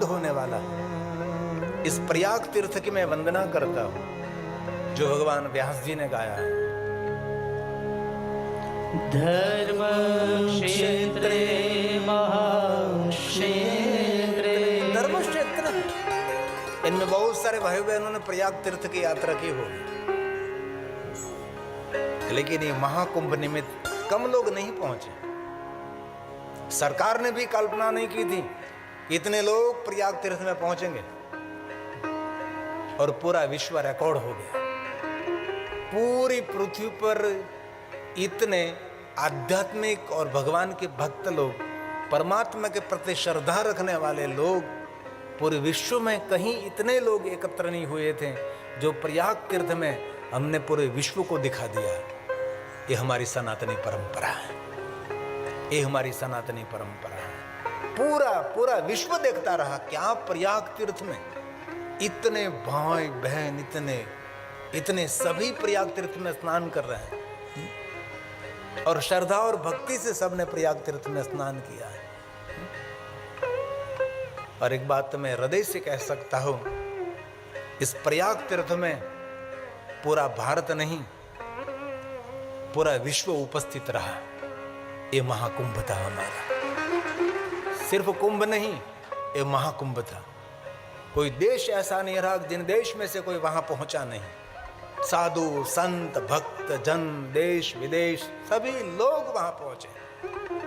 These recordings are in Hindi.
होने वाला है। इस प्रयाग तीर्थ की मैं वंदना करता हूं जो भगवान व्यास जी ने गाया है। धर्म क्षेत्रे महाक्षेत्रे, धर्म क्षेत्र, इनमें बहुत सारे भाई बहनों ने प्रयाग तीर्थ की यात्रा की होगी, लेकिन ये महाकुंभ निमित्त कम लोग नहीं पहुंचे। सरकार ने भी कल्पना नहीं की थी कि इतने लोग प्रयाग तीर्थ में पहुंचेंगे, और पूरा विश्व रिकॉर्ड हो गया। पूरी पृथ्वी पर इतने आध्यात्मिक और भगवान के भक्त लोग, परमात्मा के प्रति श्रद्धा रखने वाले लोग, पूरे विश्व में कहीं इतने लोग एकत्र नहीं हुए थे जो प्रयाग तीर्थ में हमने पूरे विश्व को दिखा दिया। ये हमारी सनातनी परंपरा है, ये हमारी सनातनी परंपरा है। पूरा विश्व देखता रहा क्या प्रयाग तीर्थ में इतने भाई बहन, इतने सभी प्रयाग तीर्थ में स्नान कर रहे हैं, और श्रद्धा और भक्ति से सबने प्रयाग तीर्थ में स्नान किया है। और एक बात तो मैं हृदय से कह सकता हूं, इस प्रयाग तीर्थ में पूरा भारत नहीं, पूरा विश्व उपस्थित रहा। ये महाकुंभ था हमारा, सिर्फ कुंभ नहीं, ये महाकुंभ था। कोई देश ऐसा नहीं रहा जिन देश में से कोई वहां पहुंचा नहीं। साधु संत भक्त जन देश विदेश सभी लोग वहां पहुंचे।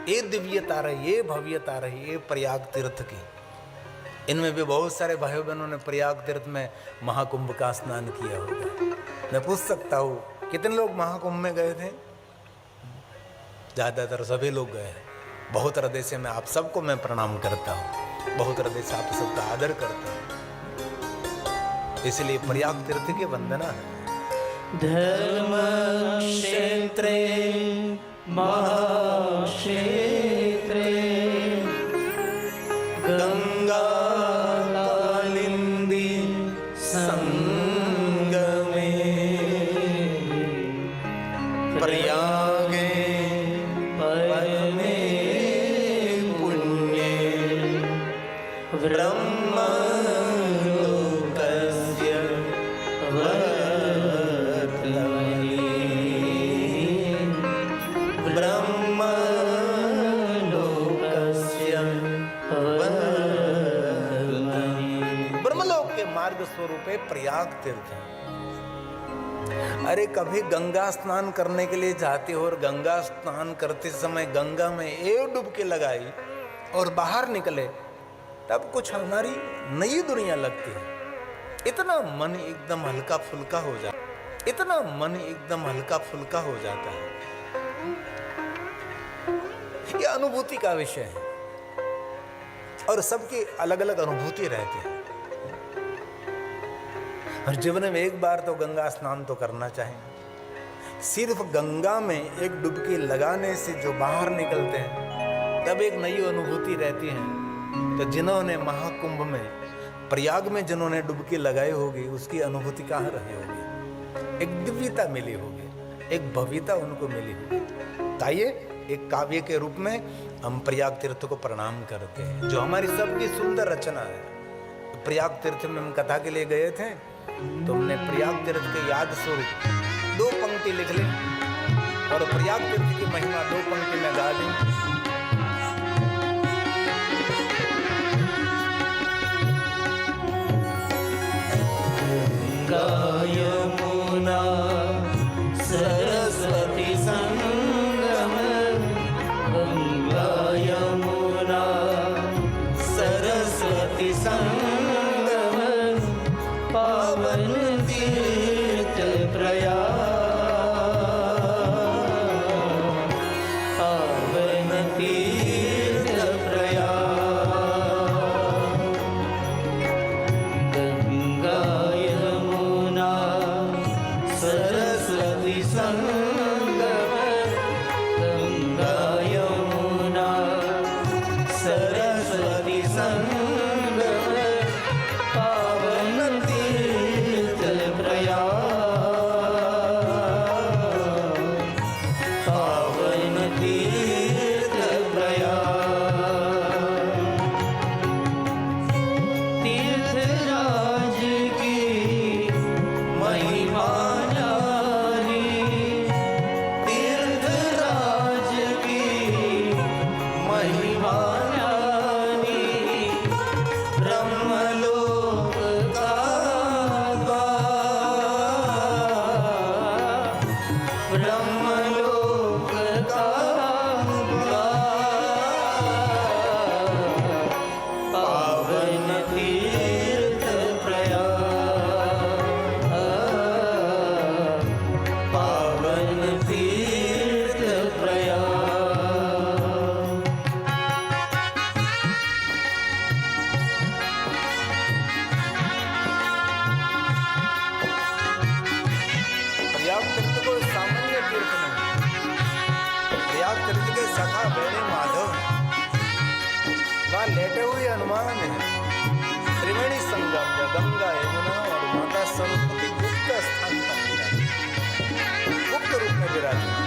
ये दिव्यता रही, ये भव्यता रही, ये प्रयाग तीर्थ की। इनमें भी बहुत सारे भाई बहनों ने प्रयाग तीर्थ में महाकुंभ का स्नान किया होगा। मैं पूछ सकता हूँ कितने लोग महाकुंभ में गए थे? ज्यादातर सभी लोग गए हैं। बहुत हृदय से मैं आप सबको मैं प्रणाम करता हूँ, बहुत हृदय से आप सबका आदर करता हूँ। इसलिए प्रयाग तीर्थ की वंदना है। धर्म क्षेत्रे महाक्षेत्रे, गंगा कालिंदी संगमे, प्रयागे परमे पुण्ये, ब्रह्मलोकस्य ब्रह्मलोक के मार्ग स्वरूप प्रयाग तीर्थ है। अरे कभी गंगा स्नान करने के लिए जाते हो और गंगा स्नान करते समय गंगा में एक डुबकी लगाई और बाहर निकले, तब कुछ हमारी नई दुनिया लगती है। इतना मन एकदम हल्का फुल्का हो जाता, इतना मन एकदम हल्का फुल्का हो जाता है। ये अनुभूति का विषय है, और सबकी अलग अलग अनुभूति रहती है। और जीवन में एक बार तो गंगा स्नान तो करना चाहिए। सिर्फ गंगा में एक डुबकी लगाने से जो बाहर निकलते हैं, तब एक नई अनुभूति रहती है। तो जिन्होंने महाकुंभ में प्रयाग में जिन्होंने डुबकी लगाई होगी, उसकी अनुभूति कहाँ रही होगी? एक दिव्यता मिली होगी, एक भव्यता उनको मिली होगी। ताइए एक काव्य के रूप में हम प्रयाग तीर्थ को प्रणाम करते हैं, जो हमारी सबकी सुंदर रचना है। प्रयाग तीर्थ में हम कथा के लिए गए थे, तो हमने प्रयाग तीर्थ के याद स्वरूप 2 पंक्ति लिख ली और प्रयाग तीर्थ की महिमा 2 पंक्ति में गा दी। यमुना सरस्वती संगम, गंगा यमुना सरस्वती संगम, पावन तीर्थ प्रयाग, पावन तीर्थ प्रयाग। गंगा यमुना सरस्वती संगम, गंगा यमुना सरस्वती संगम, पावन तीर्थ बेड़े माधव वहां लेटे हुए हनुमान है। त्रिवेणी संगम में गंगा यमुना और माता सरस्वती गुप्त स्थान पर गुप्त रूप में विराजमान।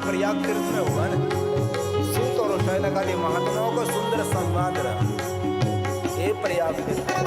प्रयाग तीर्थ में हुआ ना, सूत और शयनकादि महात्माओं का सुंदर संवाद रहा। ये प्रयाग तीर्थ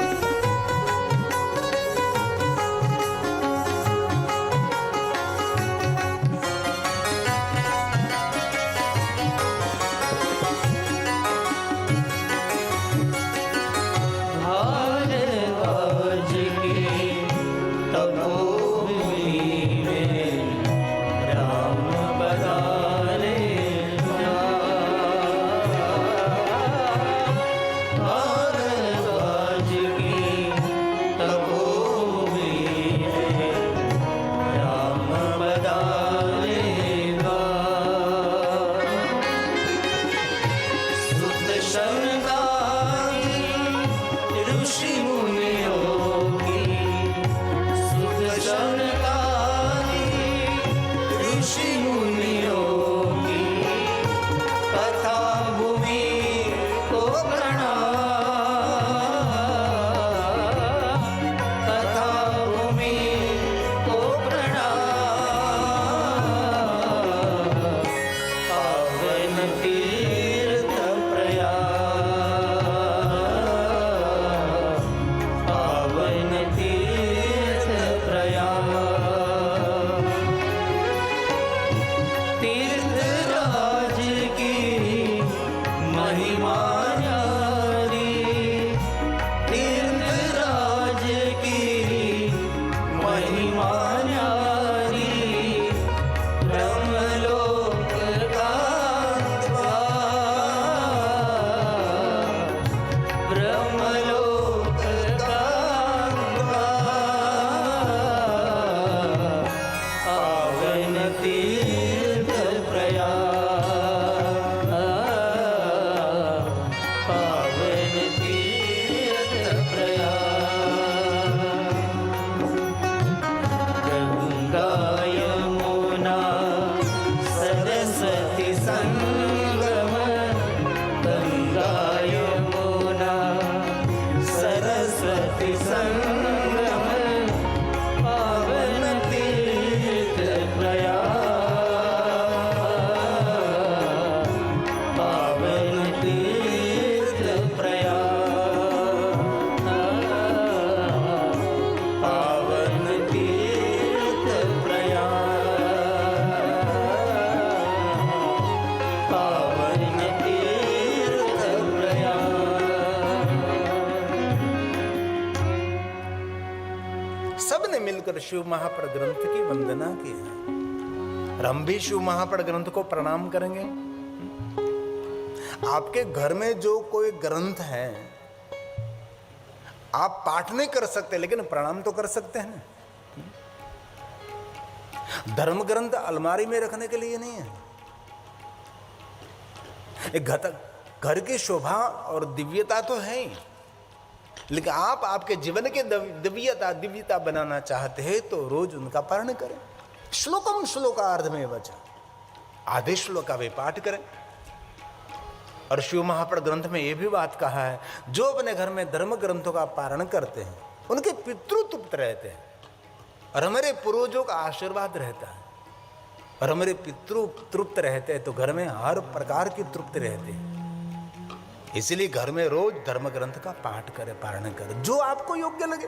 सबने मिलकर शिव महापर ग्रंथ की वंदना की। और हम भी शिव महापड़ ग्रंथ को प्रणाम करेंगे। आपके घर में जो कोई ग्रंथ है आप पाठ नहीं कर सकते लेकिन प्रणाम तो कर सकते हैं ना। धर्म ग्रंथ अलमारी में रखने के लिए नहीं है। एक घर की शोभा और दिव्यता तो है ही, लेकिन आप आपके जीवन के दिव्यता बनाना चाहते हैं तो रोज उनका पारण करें। श्लोकम श्लोकार्ध में वचा, आधे श्लोक का वे पाठ करें। और शिव महापड़ ग्रंथ में यह भी बात कहा है, जो अपने घर में धर्म ग्रंथों का पारण करते हैं उनके पितृ तृप्त रहते हैं और हमारे पूर्वजों का आशीर्वाद रहता है। और हमारे पितृ तृप्त रहते हैं तो घर में हर प्रकार की तृप्ति रहती है। इसलिए घर में रोज धर्म ग्रंथ का पाठ करें, पारण करें, जो आपको योग्य लगे।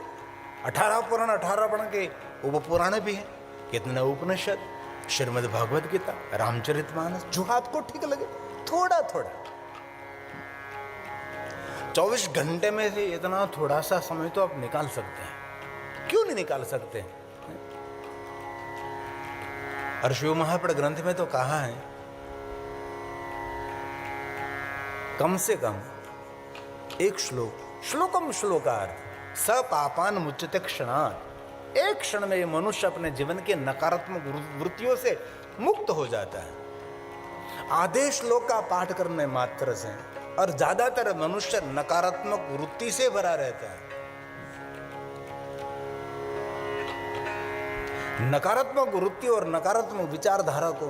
18 पुराण 18 पुराण के उप पुराण भी हैं, कितने उपनिषद, श्रीमद् भगवद गीता, रामचरितमानस, जो आपको ठीक लगे थोड़ा थोड़ा। 24 घंटे में से इतना थोड़ा सा समय तो आप निकाल सकते हैं, क्यों नहीं निकाल सकते? और शिव महापड़ ग्रंथ में तो कहा है कम से कम एक श्लोकम श्लोकार्थ स पापान मुच्यते क्षणात्। एक क्षण में ये मनुष्य अपने जीवन के नकारात्मक वृत्तियों से मुक्त हो जाता है। आधे श्लोक का पाठ करने मात्र से, और ज्यादातर मनुष्य नकारात्मक वृत्ति से भरा रहता है। नकारात्मक वृत्ति और नकारात्मक विचारधारा को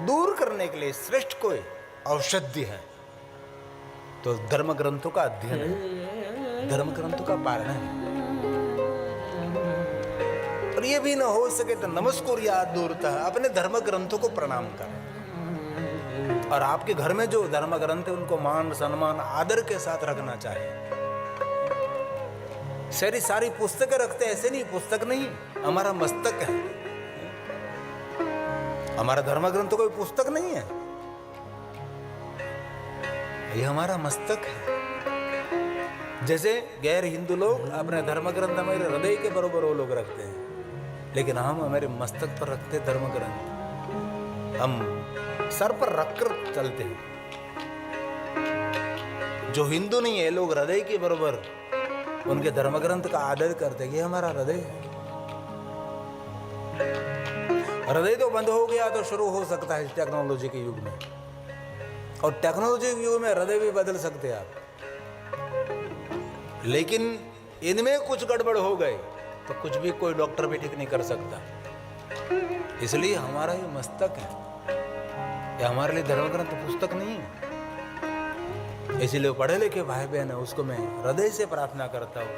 दूर करने के लिए श्रेष्ठ कोई औषधि है तो धर्म ग्रंथों का अध्ययन है, धर्म ग्रंथों का पारण है। और ये भी ना हो सके तो नमस्कुर्यात् दूरतः, अपने धर्म ग्रंथों को प्रणाम करें। और आपके घर में जो धर्म ग्रंथ है उनको मान सम्मान आदर के साथ रखना चाहिए। सारी पुस्तकें रखते ऐसे नहीं, पुस्तक नहीं, हमारा मस्तक है। हमारा धर्म ग्रंथ कोई पुस्तक नहीं है, ये हमारा मस्तक है। जैसे गैर हिंदू लोग अपने धर्म ग्रंथ हमारे हृदय के बरोबर वो लोग रखते हैं, लेकिन हम हमारे मस्तक पर रखते धर्म ग्रंथ, हम सर पर रखकर चलते हैं। जो हिंदू नहीं है लोग हृदय के बरोबर उनके धर्म ग्रंथ का आदर करते, ये हमारा हृदय है। हृदय तो बंद हो गया तो शुरू हो सकता है टेक्नोलॉजी के युग में, और टेक्नोलॉजी के युग में हृदय भी बदल सकते हैं आप। लेकिन इनमें कुछ गड़बड़ हो गए तो कुछ भी कोई डॉक्टर भी ठीक नहीं कर सकता। इसलिए हमारा ये मस्तक है, ये हमारे लिए धर्म ग्रंथ पुस्तक नहीं है। इसीलिए पढ़े लिखे भाई बहन है उसको मैं हृदय से प्रार्थना करता हूं।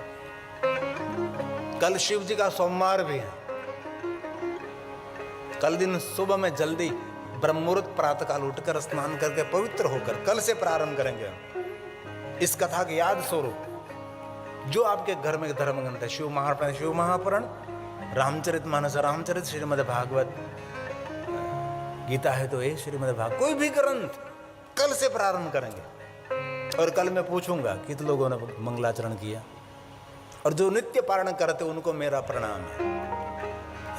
कल शिव जी का सोमवार भी है, कल दिन सुबह में जल्दी ब्रह्म मुहूर्त प्रातः काल उठकर स्नान करके पवित्र होकर कल से प्रारंभ करेंगे इस कथा के याद स्वरूप। जो आपके घर में धर्म ग्रंथ है, शिव महापुराण, रामचरितमानस, रामचरित, श्रीमद् भागवत गीता है तो ये श्रीमद् भागवत, कोई भी ग्रंथ कल से प्रारंभ करेंगे। और कल मैं पूछूंगा कितने लोगों ने मंगलाचरण किया, और जो नित्य पारण करते उनको मेरा प्रणाम है।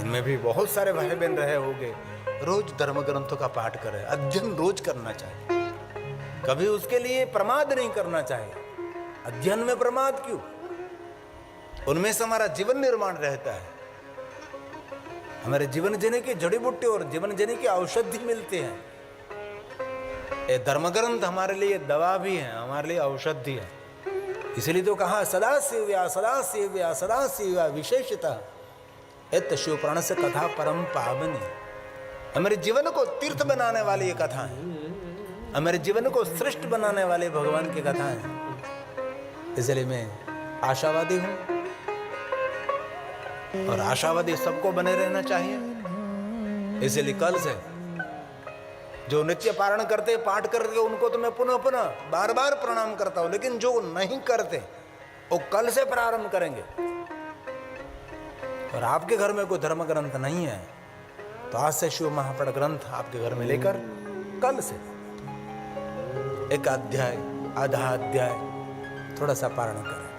इनमें भी बहुत सारे भाई बहन रहे होंगे, रोज धर्म ग्रंथों का पाठ करें, अध्ययन रोज करना चाहिए, कभी उसके लिए प्रमाद नहीं करना चाहिए। अध्ययन में प्रमाद क्यों? उनमें से हमारा जीवन निर्माण रहता है, हमारे जीवन जीने की जड़ी बूटी और जीवन जीने की औषधि मिलती है। ये धर्म ग्रंथ हमारे लिए दवा भी है, हमारे लिए औषधि है। इसलिए तो कहा सदा सेव्या सदा सेव्या सदा सेव्या विशेषतः एत शिव पुराण से कथा परम पावनी। हमारे जीवन को तीर्थ बनाने वाली ये कथा है, हमारे जीवन को श्रेष्ठ बनाने वाले भगवान की कथा है। इसलिए मैं आशावादी हूं, और आशावादी सबको बने रहना चाहिए। इसलिए कल से जो नित्य पारण करते पाठ करते उनको तो मैं पुनः पुनः बार बार प्रणाम करता हूं, लेकिन जो नहीं करते वो कल से प्रारंभ करेंगे। और आपके घर में कोई धर्म ग्रंथ नहीं है तो आज से शिव महापड़ ग्रंथ आपके घर में लेकर कल से एक अध्याय आधा अध्याय थोड़ा सा पारण करें।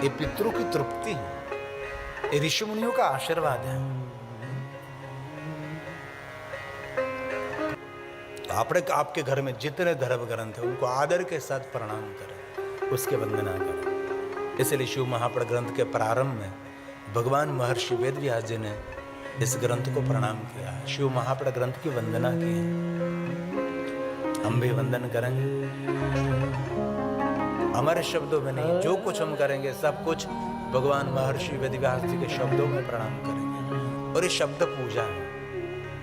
ये पितरों की तृप्ति है, ये ऋषि मुनियों का आशीर्वाद है। तो आपके घर में जितने धर्म ग्रंथ हैं उनको आदर के साथ प्रणाम करें, उसके वंदना करें। इसलिए शिव महापड़ ग्रंथ के प्रारंभ में भगवान महर्षि वेदव्यास जी ने इस ग्रंथ को प्रणाम किया, शिव महापड़ ग्रंथ की वंदना की है। हम भी वंदन करेंगे, हमारे शब्दों में नहीं, जो कुछ हम करेंगे सब कुछ भगवान महर्षि वेदव्यास जी के शब्दों में प्रणाम करेंगे। और ये शब्द पूजा है,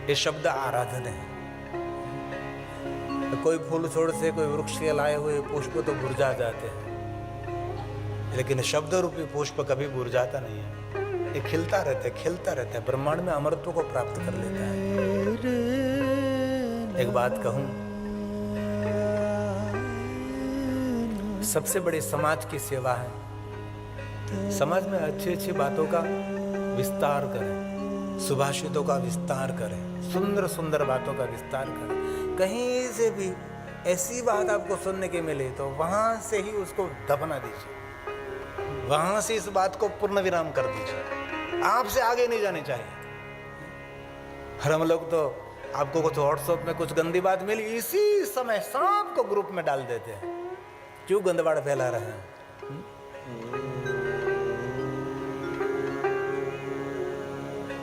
ये शब्द आराधना है। कोई फूल छोड़ से, कोई वृक्ष के लाए हुए पुष्प तो मुरझा जाते हैं, लेकिन शब्द रूपी पुष्प कभी मुरझाता नहीं है, ये खिलता रहता है, ब्रह्मांड में अमरत्व को प्राप्त कर लेता है। एक बात कहूं, सबसे बड़ी समाज की सेवा है, समाज में अच्छी अच्छी बातों का विस्तार करें, सुभाषितों का विस्तार करें, सुंदर सुंदर बातों का विस्तार करें। कहीं से भी ऐसी बात आपको सुनने के मिले तो वहां से ही उसको दफना दीजिए, वहां से इस बात को पूर्ण विराम कर दीजिए, आपसे आगे नहीं जानी चाहिए। हम लोग तो आपको कुछ व्हाट्सएप में कुछ गंदी बात मिली, इसी समय सबको ग्रुप में डाल देते हैं। क्यों गंदवाड़ फैला रहे हैं?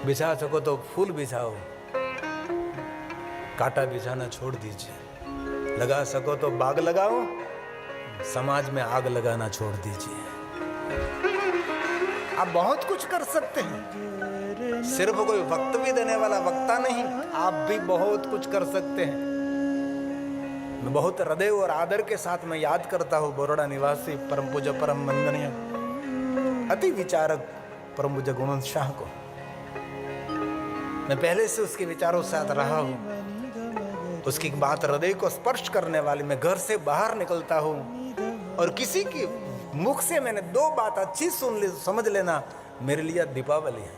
बिछा सको तो फूल बिछाओ, कांटा बिछाना छोड़ दीजिए। लगा सको तो बाग लगाओ, समाज में आग लगाना छोड़ दीजिए। आप बहुत कुछ कर सकते हैं, सिर्फ कोई वक्तव्य देने वाला वक्ता नहीं, आप भी बहुत कुछ कर सकते हैं। मैं बहुत हृदय और आदर के साथ मैं याद करता हूँ बरोड़ा निवासी परम पूज्य परम वंदनीय अति विचारक परम पूज्य गुणवंत शाह को। मैं पहले से उसके विचारों के साथ रहा हूँ, उसकी बात हृदय को स्पर्श करने वाली। मैं घर से बाहर निकलता हूँ और किसी की मुख से मैंने दो बात अच्छी सुन ली, समझ लेना मेरे लिए दीपावली है।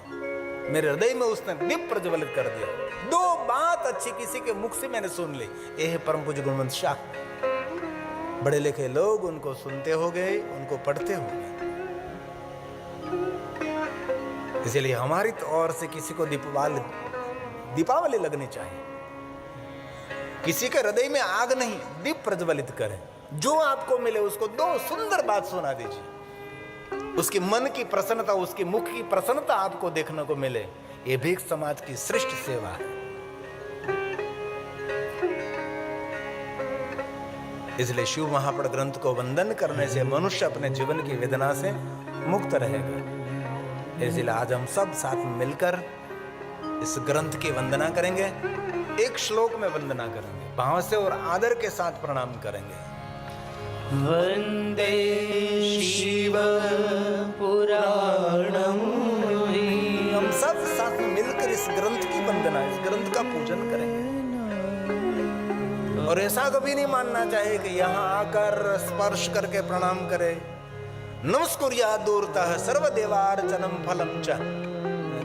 मेरे हृदय में उसने दीप प्रज्वलित कर दिया। दो बात अच्छी किसी के मुख से मैंने सुन ली। ये है परम पूज्य गुणवंत शाह। बड़े लिखे लोग उनको सुनते हो गए, उनको पढ़ते हो गए। इसलिए हमारी ओर से किसी को दीपावली लगनी चाहिए। किसी के हृदय में आग नहीं, दीप प्रज्वलित करें। जो आपको मिले उसको दो सुंदर बात सुना दीजिए, उसके मन की प्रसन्नता, उसके मुख की प्रसन्नता आपको देखने को मिले। ये भी एक समाज की श्रेष्ठ सेवा है। इसलिए शिव महापड़ ग्रंथ को वंदन करने से मनुष्य अपने जीवन की वेदना से मुक्त रहेगा। इसलिए आज हम सब साथ में मिलकर इस ग्रंथ की वंदना करेंगे। एक श्लोक में वंदना करेंगे, भाव से और आदर के साथ प्रणाम करेंगे। वंदे शिव पुराणम। हम सब साथ में मिलकर इस ग्रंथ की वंदना, इस ग्रंथ का पूजन करेंगे। और ऐसा कभी नहीं मानना चाहिए कि यहाँ आकर स्पर्श करके प्रणाम करे। नमस्कुर्या दूरतः सर्वदेवार्चनम फलम च।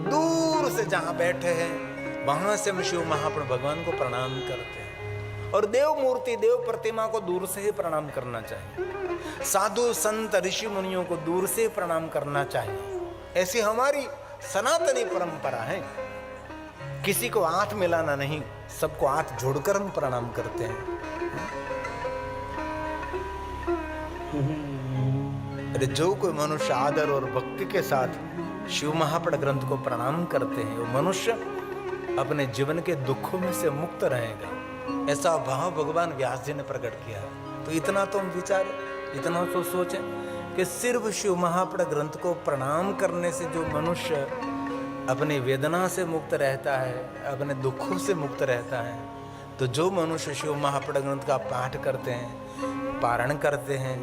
दूर से जहां बैठे हैं वहां से हम शिव महापड़ भगवान को प्रणाम करते हैं। और देव मूर्ति, देव प्रतिमा को दूर से ही प्रणाम करना चाहिए। साधु संत ऋषि मुनियों को दूर से प्रणाम करना चाहिए। ऐसी हमारी सनातनी परंपरा है। किसी को हाथ मिलाना नहीं, सबको हाथ जोड़कर हम प्रणाम करते हैं। अरे जो कोई मनुष्य आदर और भक्ति के साथ शिव महापड़ ग्रंथ को प्रणाम करते हैं, वो मनुष्य अपने जीवन के दुखों में से मुक्त रहेगा। ऐसा भाव भगवान व्यास जी ने प्रकट किया है। तो इतना तो हम विचारें, इतना तो सोचें कि सिर्फ शिव महापड़ ग्रंथ को प्रणाम करने से जो मनुष्य अपनी वेदना से मुक्त रहता है, अपने दुखों से मुक्त रहता है, तो जो मनुष्य शिव महापड़ ग्रंथ का पाठ करते हैं, पारण करते हैं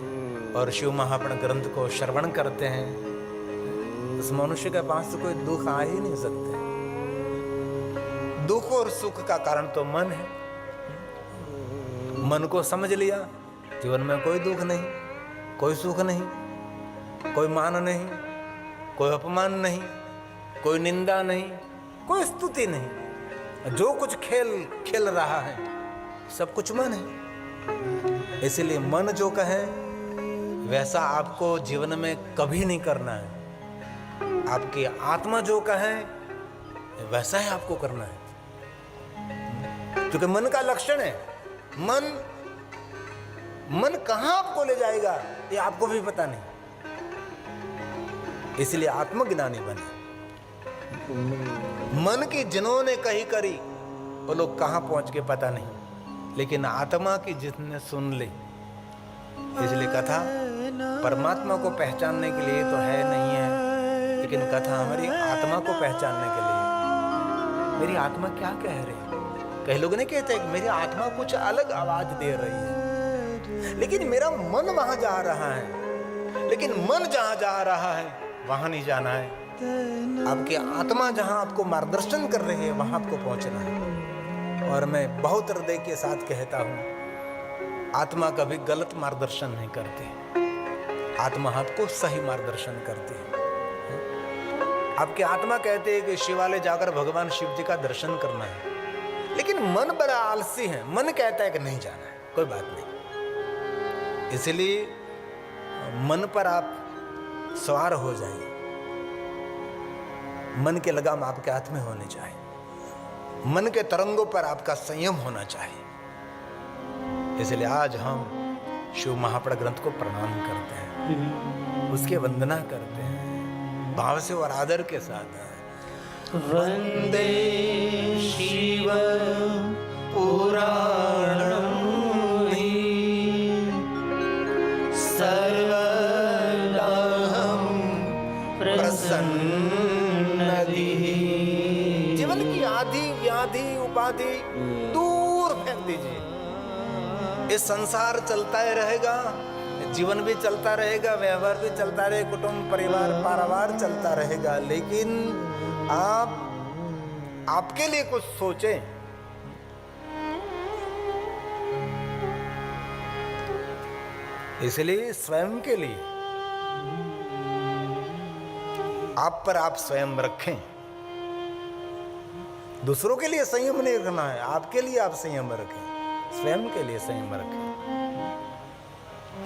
और शिव महापड़ ग्रंथ को श्रवण करते हैं, उस मनुष्य के पास तो कोई दुख आ ही नहीं सकते। दुख और सुख का कारण तो मन है। मन को समझ लिया, जीवन में कोई दुख नहीं, कोई सुख नहीं, कोई मान नहीं, कोई अपमान नहीं, कोई निंदा नहीं, कोई स्तुति नहीं। जो कुछ खेल खेल रहा है सब कुछ मन है। इसलिए मन जो कहे वैसा आपको जीवन में कभी नहीं करना है। आपकी आत्मा जो कहे वैसा ही आपको करना है, क्योंकि मन का लक्षण है मन कहां आपको ले जाएगा ये आपको भी पता नहीं, इसलिए आत्मज्ञानी बने। मन की जिन्होंने कही करी वो लोग कहां पहुंच के पता नहीं, लेकिन आत्मा की जिसने सुन ली, इसलिए कथा परमात्मा को पहचानने के लिए तो है नहीं है, लेकिन कथा हमारी आत्मा को पहचानने के लिए। मेरी आत्मा क्या कह रही है? कई लोग नहीं कहते कि मेरी आत्मा कुछ अलग आवाज दे रही है, लेकिन मेरा मन वहां जा रहा है। लेकिन मन जहां जा रहा है वहां नहीं जाना है, आपकी आत्मा जहां आपको मार्गदर्शन कर रही है वहां आपको पहुंचना है। और मैं बहुत हृदय के साथ कहता हूं, आत्मा कभी गलत मार्गदर्शन नहीं करती, आत्मा आपको सही मार्गदर्शन करती है। आपकी आत्मा कहती है कि शिवालय जाकर भगवान शिव जी का दर्शन करना है, लेकिन मन बड़ा आलसी है, मन कहता है कि नहीं जाना है, कोई बात नहीं। इसलिए मन पर आप सवार हो जाइए, मन के लगाम आपके हाथ में होने चाहिए, मन के तरंगों पर आपका संयम होना चाहिए। इसलिए आज हम शिव महापड़ ग्रंथ को प्रणाम करते हैं, उसके वंदना करते हैं भाव से और आदर के साथ। वंदे शिव पुराणं सर्वदाहं प्रसन्नधिः। जीवन की आदि व्याधि उपाधि दूर फेंक दीजिए। ये संसार चलता ही रहेगा, जीवन भी चलता रहेगा, व्यवहार भी चलता रहेगा, कुटुंब परिवार पारिवार चलता रहेगा, लेकिन आप आपके लिए कुछ सोचें। इसलिए स्वयं के लिए आप पर आप स्वयं रखें। दूसरों के लिए संयम नहीं रखना है, आपके लिए आप संयम रखें, स्वयं के लिए संयम रखें।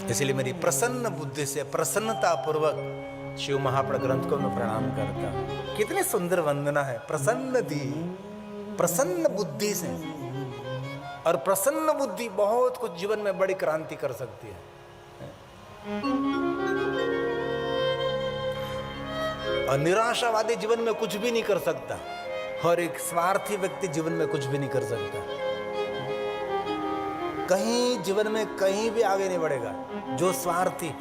इसलिए मेरी प्रसन्न बुद्धि से प्रसन्नता पूर्वक शिव महापड़ ग्रंथ को मैं प्रणाम करता हूं। कितनी सुंदर वंदना है, प्रसन्न दी, प्रसन्न बुद्धि से। और प्रसन्न बुद्धि बहुत कुछ जीवन में बड़ी क्रांति कर सकती है। और निराशावादी जीवन में कुछ भी नहीं कर सकता, और एक स्वार्थी व्यक्ति जीवन में कुछ भी नहीं कर सकता, कहीं जीवन में कहीं भी आगे नहीं बढ़ेगा जो स्वार्थी।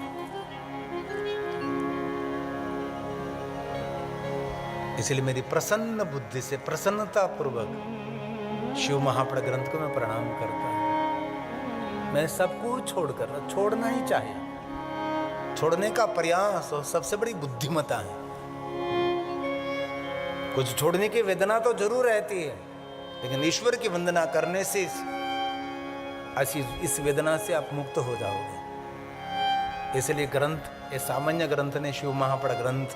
इसलिए मेरी प्रसन्न बुद्धि से प्रसन्नता पूर्वक शिव महापड़ ग्रंथ को मैं प्रणाम करता हूं। मैं सब कुछ छोड़कर, छोड़ना ही चाहिए, छोड़ने का प्रयास और सबसे बड़ी बुद्धिमता है। कुछ छोड़ने की वेदना तो जरूर रहती है, लेकिन ईश्वर की वंदना करने से इस वेदना से आप मुक्त हो जाओगे। इसलिए ग्रंथ, ये सामान्य ग्रंथ नहीं, शिव महापड़ ग्रंथ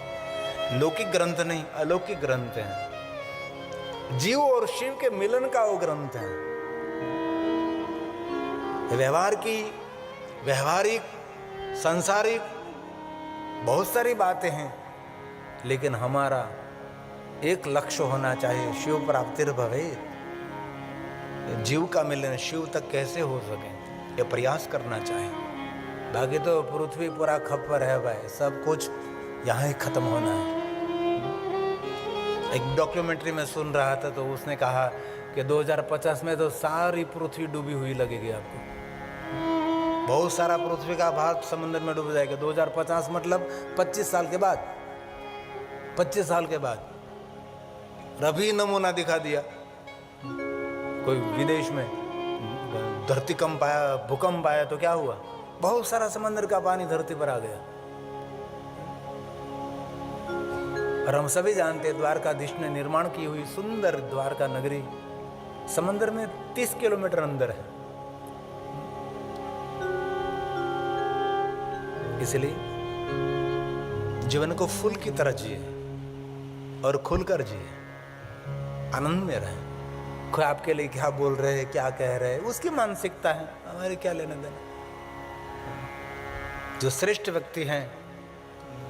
लौकिक ग्रंथ नहीं, अलौकिक ग्रंथ है। जीव और शिव के मिलन का वो ग्रंथ है। व्यवहार की, व्यवहारिक, सांसारिक बहुत सारी बातें हैं, लेकिन हमारा एक लक्ष्य होना चाहिए, शिव प्राप्तिर भवेत्। जीव का मिलन शिव तक कैसे हो सके, ये प्रयास करना चाहिए। बाकी तो पृथ्वी पूरा खप्पर है भाई, सब कुछ यहाँ ही खत्म होना है। एक डॉक्यूमेंट्री में सुन रहा था, तो उसने कहा कि 2050 में तो सारी पृथ्वी डूबी हुई लगेगी आपको। बहुत सारा पृथ्वी का भाग समुद्र में डूब जाएगा। 2050 मतलब 25 साल के बाद, 25 साल के बाद। रभी नमूना दिखा दिया कोई विदेश में, धरती कंप आया, भूकंप आया तो क्या हुआ, बहुत सारा समंदर का पानी धरती पर आ गया। और हम सभी जानते हैं द्वारकाधीश ने निर्माण की हुई सुंदर द्वारका नगरी समंदर में 30 किलोमीटर अंदर है। इसलिए जीवन को फूल की तरह जिए और खुलकर जिए, आनंद में रहें। कोई आपके लिए क्या बोल रहे हैं, क्या कह रहे हैं, उसकी मानसिकता है, हमारे क्या लेना देना। जो श्रेष्ठ व्यक्ति हैं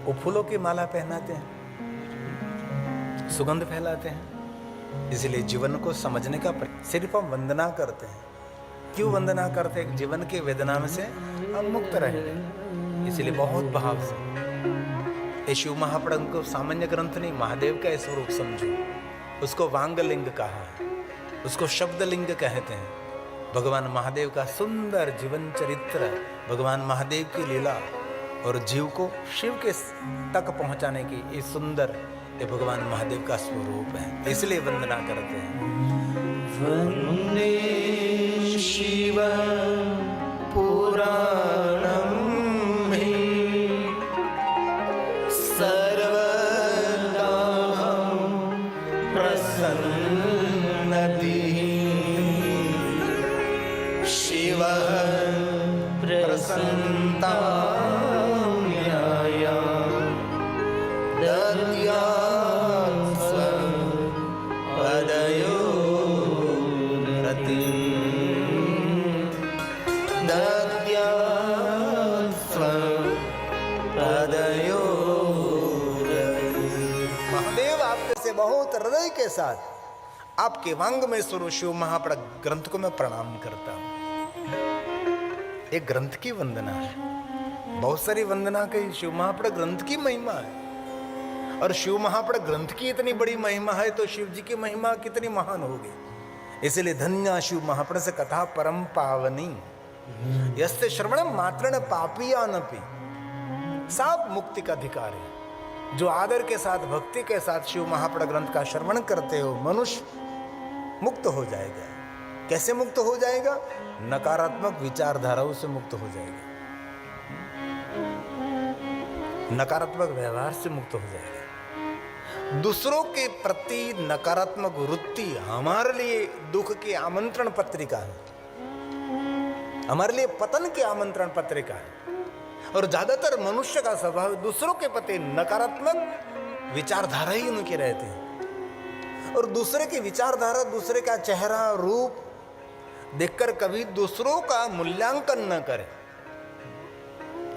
वो फूलों की माला पहनाते हैं, सुगंध फैलाते हैं। इसलिए जीवन को समझने का सिर्फ हम वंदना करते हैं, क्यों वंदना करते? जीवन के वेदना में से हम मुक्त रहेंगे, इसलिए बहुत भाव से। ये शिव महापुराण को सामान्य ग्रंथ नहीं, महादेव का स्वरूप समझो। उसको वांगलिंग कहा है, उसको शब्दलिंग कहते हैं। भगवान महादेव का सुंदर जीवन चरित्र, भगवान महादेव की लीला और जीव को शिव के तक पहुंचाने की ये सुंदर, ये भगवान महादेव का स्वरूप है, इसलिए वंदना करते हैं। वंदे शिव पुराणं सर्वदा प्रसन्नतिः शिवः प्रसन्नता महादेव आपके से बहुत हृदय के साथ आपके वांग में स्वरूप शिव महापुराण ग्रंथ को मैं प्रणाम करता हूं। एक ग्रंथ की वंदना है, बहुत सारी वंदना की शिव महापुराण ग्रंथ की महिमा है। और शिव महापुराण ग्रंथ की इतनी बड़ी महिमा है तो शिव जी की महिमा कितनी महान होगी। इसलिए धन्य शिव महापुराण से कथा परम पावनी, यस्य श्रवणम मात्रण पापीयानपि, सब मुक्ति का अधिकार है। जो आदर के साथ भक्ति के साथ शिव महापुराण ग्रंथ का श्रवण करते हो, मनुष्य मुक्त हो जाएगा। कैसे मुक्त हो जाएगा? नकारात्मक विचारधाराओं से मुक्त हो जाएगा, नकारात्मक व्यवहार से मुक्त हो जाएगा। दूसरों के प्रति नकारात्मक वृत्ति हमारे लिए दुख की आमंत्रण पत्रिका है, हमारे लिए पतन की आमंत्रण पत्रिका है। और ज्यादातर मनुष्य का स्वभाव दूसरों के प्रति नकारात्मक विचारधारा ही उनके रहते हैं। और दूसरे की विचारधारा, दूसरे का चेहरा रूप देखकर कभी दूसरों का मूल्यांकन न करें।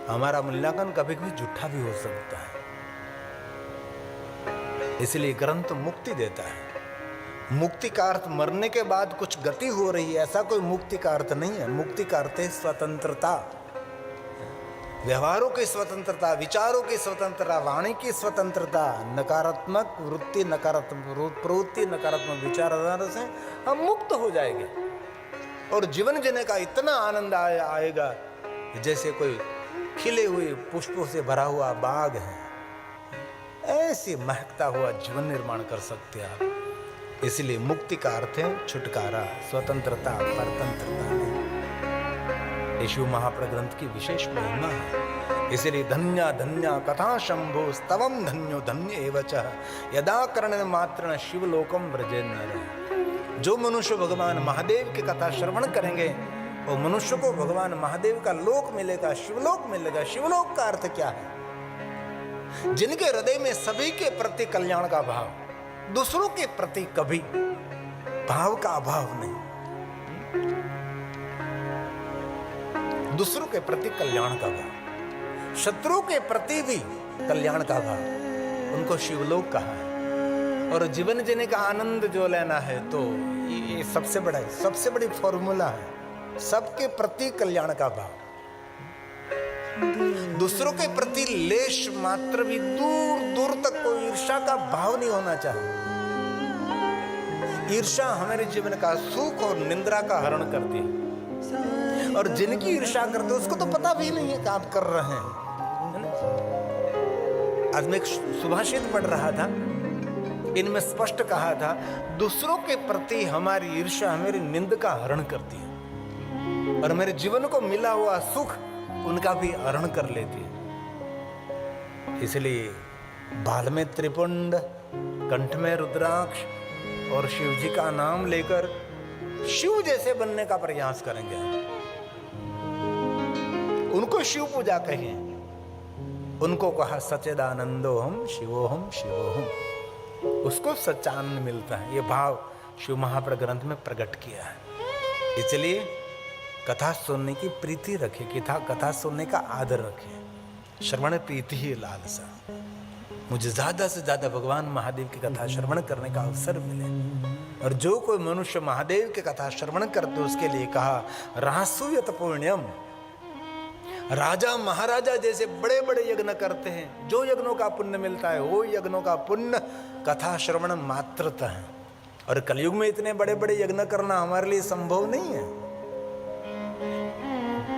हमारा मूल्यांकन कभी कभी झूठा भी हो सकता है, इसलिए ग्रंथ मुक्ति देता है। मुक्ति का अर्थ मरने के बाद कुछ गति हो रही है, ऐसा कोई मुक्ति का अर्थ नहीं है। मुक्ति का अर्थ है स्वतंत्रता, व्यवहारों की स्वतंत्रता, विचारों की स्वतंत्रता, वाणी की स्वतंत्रता। नकारात्मक वृत्ति, नकारात्मक प्रवृत्ति, नकारात्मक विचारधारा से हम मुक्त हो जाएंगे और जीवन जीने का इतना आनंद आएगा जैसे कोई खिले हुए पुष्पों से भरा हुआ बाग है, ऐसे महकता हुआ जीवन निर्माण कर सकते हैं आप। इसलिए मुक्ति का अर्थ है छुटकारा, स्वतंत्रता, परतंत्रता नहीं। शिव महापुराण ग्रंथ की विशेष महिमा है। इसलिए धन्य धन्य कथा शंभो स्तवम धन्यो धन्य एवच यदा कर्ण मात्र शिवलोकम व्रजे नर। जो मनुष्य भगवान महादेव की कथा श्रवण करेंगे वो मनुष्य को भगवान महादेव का लोक मिलेगा, शिवलोक मिलेगा। शिवलोक का अर्थ क्या है? जिनके हृदय में सभी के प्रति कल्याण का भाव, दूसरों के प्रति कभी भाव का अभाव नहीं, दूसरों के प्रति कल्याण का भाव, शत्रुओं के प्रति भी कल्याण का भाव, उनको शिवलोक कहा है। और जीवन जीने का आनंद जो लेना है तो ये सबसे बड़ी फॉर्मूला है, सबके प्रति कल्याण का भाव। दूसरों के प्रति लेश मात्र भी दूर दूर तक कोई ईर्ष्या का भाव नहीं होना चाहिए। ईर्ष्या हमारे जीवन का सुख और निंद्रा का हरण करती है। और जिनकी ईर्ष्या करते उसको तो पता भी नहीं है कि आप कर रहे हैं। आज मैं एक सुभाषित पढ़ रहा था, इनमें स्पष्ट कहा था दूसरों के प्रति हमारी ईर्ष्या हमारी निंद का हरण करती है और मेरे जीवन को मिला हुआ सुख उनका भी हरण कर लेती है। इसलिए बाल में त्रिपुंड, कंठ में रुद्राक्ष और शिव जी का नाम लेकर शिव जैसे बनने का प्रयास करेंगे। उनको शिव पूजा कहें, उनको कहा सच्चिदानंदोहम शिवोहम शिवोहम, उसको सच्चानंद मिलता है। ये भाव शिव महापुराण ग्रंथ में प्रकट किया है। इसलिए कथा सुनने की प्रीति रखें, कथा सुनने का आदर रखें। श्रवण प्रीति ही लालसा। मुझे ज़्यादा से ज़्यादा भगवान महादेव की कथा श्रवण करने का अवसर मिले। और जो कोई मनुष्य महादेव की कथा श्रवण करते उसके लिए कहा रासूयत पुण्यम। राजा महाराजा जैसे बड़े बड़े यज्ञ करते हैं, जो यज्ञों का पुण्य मिलता है वो यज्ञों का पुण्य कथा श्रवण मात्रतः है। और कलयुग में इतने बड़े बड़े यज्ञ करना हमारे लिए संभव नहीं है।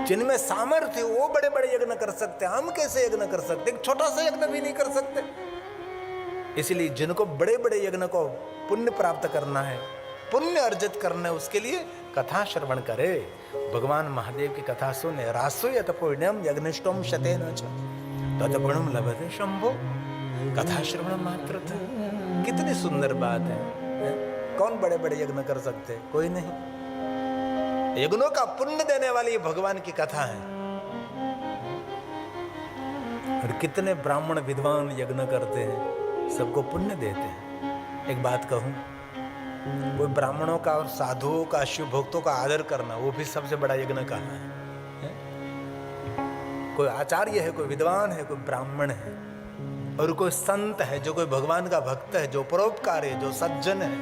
जिनमें सामर्थ्य वो बड़े बड़े यज्ञ कर सकते हैं, हम कैसे यज्ञ कर सकते? एक छोटा सा यज्ञ भी नहीं कर सकते। इसलिए जिनको बड़े बड़े यज्ञ को पुण्य प्राप्त करना है, पुण्य अर्जित करना है, उसके लिए कथा श्रवण करे, भगवान महादेव की कथा सुने। रासूयत पुण्यम यज्ञनिष्ठम शतेन च तत्पुण्यम लभते शंभो। कथा श्रवण मात्र था। कितनी सुंदर बात है। कौन बड़े बड़े यज्ञ कर सकते? कोई नहीं। यज्ञों का पुण्य देने वाली भगवान की कथा है। और कितने ब्राह्मण विद्वान यज्ञ करते हैं, सबको पुण्य देते हैं। एक बात कहूं, कोई ब्राह्मणों का और साधुओं का, शिव भक्तों का आदर करना, वो भी सबसे बड़ा यज्ञ करना है। कोई आचार्य है, कोई विद्वान है, कोई ब्राह्मण है, और कोई संत है, जो कोई भगवान का भक्त है, जो परोपकार है, जो सज्जन है,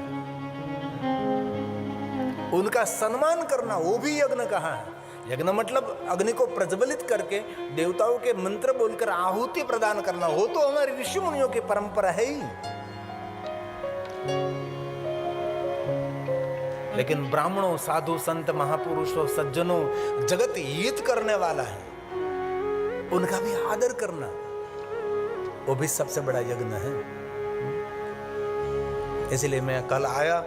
उनका सम्मान करना, वो भी यज्ञ कहा है। यज्ञ मतलब अग्नि को प्रज्वलित करके देवताओं के मंत्र बोलकर आहुति प्रदान करना, हो तो हमारी ऋषि मुनियों की परंपरा है ही। लेकिन ब्राह्मणों, साधु, संत, महापुरुषों, सज्जनों, जगत हित करने वाला है, उनका भी आदर करना, वो भी सबसे बड़ा यज्ञ है। इसलिए मैं कल आया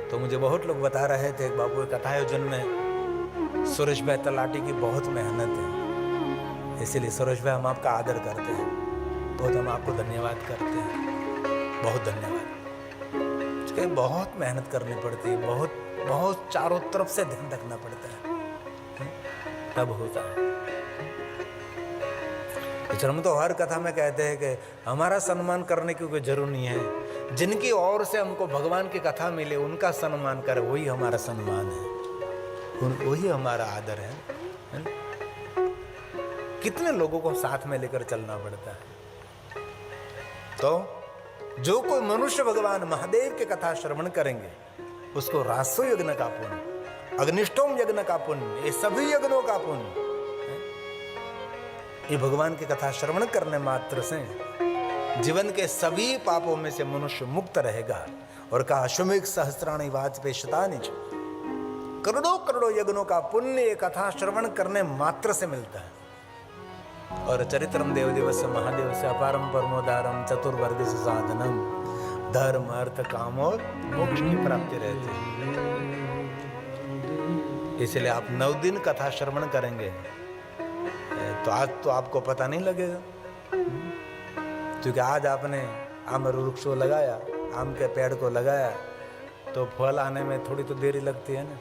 तो मुझे बहुत लोग बता रहे थे, बाबू कथायोजन में सुरेश भाई तलाटी की बहुत मेहनत है। इसीलिए सुरेश भाई, हम आपका आदर करते हैं, बहुत हम आपको धन्यवाद करते हैं, बहुत धन्यवाद। बहुत मेहनत करनी पड़ती है, बहुत बहुत चारों तरफ से ध्यान रखना पड़ता है, तब होता है। हम तो हर कथा में कहते हैं कि हमारा सम्मान करने की कोई जरूरत नहीं है। जिनकी ओर से हमको भगवान की कथा मिले उनका सम्मान करे, वही हमारा सम्मान है, वही हमारा आदर है। कितने लोगों को साथ में लेकर चलना पड़ता है। तो जो कोई मनुष्य भगवान महादेव की कथा श्रवण करेंगे उसको रासो यज्ञ का पुण्य, अग्निष्टोम यज्ञ का पुण्य, ये सभी यज्ञों का पुण्य, ये भगवान की कथा श्रवण करने मात्र से जीवन के सभी पापों में से मनुष्य मुक्त रहेगा। और कहा अश्वमेघ सहस्राणि वाजपेयशतानि च, करोड़ों करोड़ों यज्ञों का पुण्य ये कथा श्रवण करने मात्र से मिलता है। और चरित्रम देवदेवस्य महादेवस्य अपारम परमोदारम चतुर्वर्ग साधनम, धर्म अर्थ काम और मोक्ष की प्राप्ति रहती है। इसलिए आप 9 दिन कथा श्रवण करेंगे तो आज तो आपको पता नहीं लगेगा, क्योंकि आज आपने आम वृक्ष को लगाया, आम के पेड़ को लगाया, तो फल आने में थोड़ी तो देरी लगती है ना।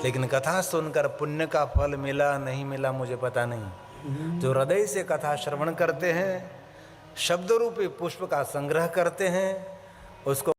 लेकिन कथा सुनकर पुण्य का फल मिला नहीं मिला मुझे पता नहीं। जो हृदय से कथा श्रवण करते हैं, शब्द रूपी पुष्प का संग्रह करते हैं, उसको